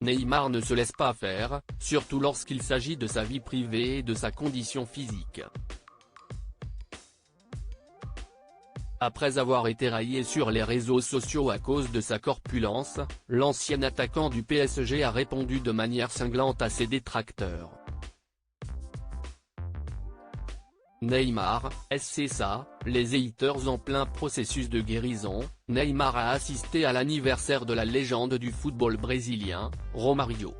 Neymar ne se laisse pas faire, surtout lorsqu'il s'agit de sa vie privée et de sa condition physique. Après avoir été raillé sur les réseaux sociaux à cause de sa corpulence, l'ancien attaquant du PSG a répondu de manière cinglante à ses détracteurs. Neymar, c'est ça, les haters en plein processus de guérison. Neymar a assisté à l'anniversaire de la légende du football brésilien, Romario.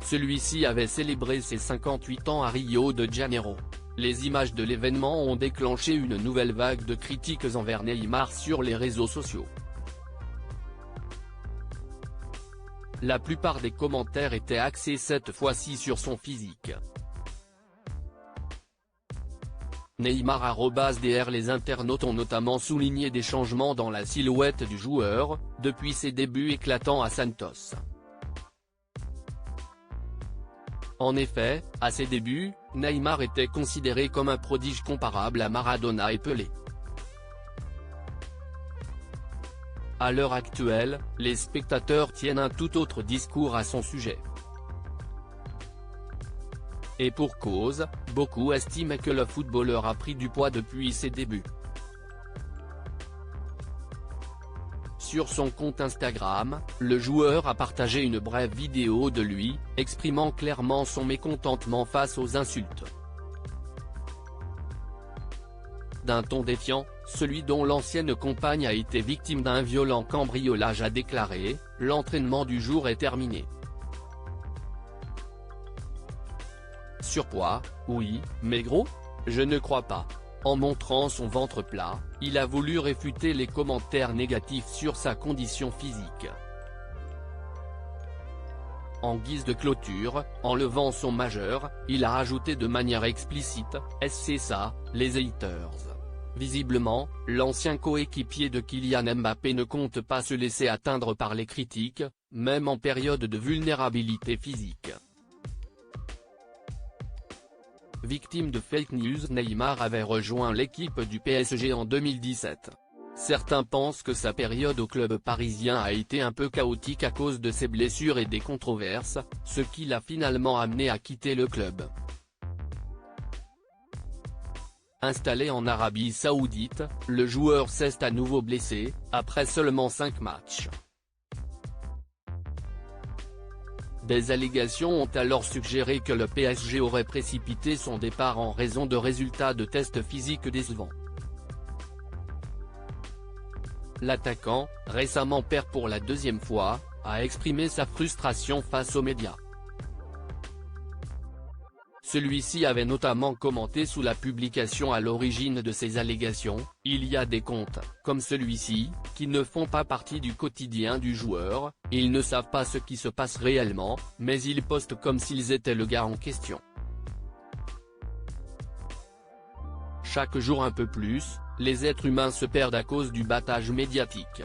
Celui-ci avait célébré ses 58 ans à Rio de Janeiro. Les images de l'événement ont déclenché une nouvelle vague de critiques envers Neymar sur les réseaux sociaux. La plupart des commentaires étaient axés cette fois-ci sur son physique. Neymar @DR Les internautes ont notamment souligné des changements dans la silhouette du joueur, depuis ses débuts éclatants à Santos. En effet, à ses débuts, Neymar était considéré comme un prodige comparable à Maradona et Pelé. À l'heure actuelle, les spectateurs tiennent un tout autre discours à son sujet. Et pour cause, beaucoup estiment que le footballeur a pris du poids depuis ses débuts. Sur son compte Instagram, le joueur a partagé une brève vidéo de lui, exprimant clairement son mécontentement face aux insultes. D'un ton défiant, celui dont l'ancienne compagne a été victime d'un violent cambriolage a déclaré « L'entraînement du jour est terminé. Surpoids, oui, mais gros? Je ne crois pas ». En montrant son ventre plat, il a voulu réfuter les commentaires négatifs sur sa condition physique. En guise de clôture, en levant son majeur, il a ajouté de manière explicite « C'est ça, les haters ». Visiblement, l'ancien coéquipier de Kylian Mbappé ne compte pas se laisser atteindre par les critiques, même en période de vulnérabilité physique. Victime de fake news, Neymar avait rejoint l'équipe du PSG en 2017. Certains pensent que sa période au club parisien a été un peu chaotique à cause de ses blessures et des controverses, ce qui l'a finalement amené à quitter le club. Installé en Arabie Saoudite, le joueur s'est à nouveau blessé, après seulement 5 matchs. Des allégations ont alors suggéré que le PSG aurait précipité son départ en raison de résultats de tests physiques décevants. L'attaquant, récemment père pour la deuxième fois, a exprimé sa frustration face aux médias. Celui-ci avait notamment commenté sous la publication à l'origine de ces allégations « Il y a des comptes, comme celui-ci, qui ne font pas partie du quotidien du joueur, ils ne savent pas ce qui se passe réellement, mais ils postent comme s'ils étaient le gars en question. Chaque jour un peu plus, les êtres humains se perdent à cause du battage médiatique ».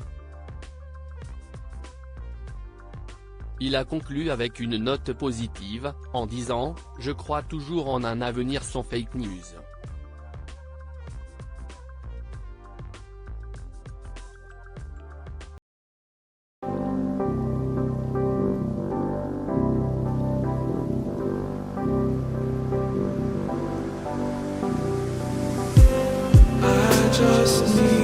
Il a conclu avec une note positive, en disant « Je crois toujours en un avenir sans fake news ». I just need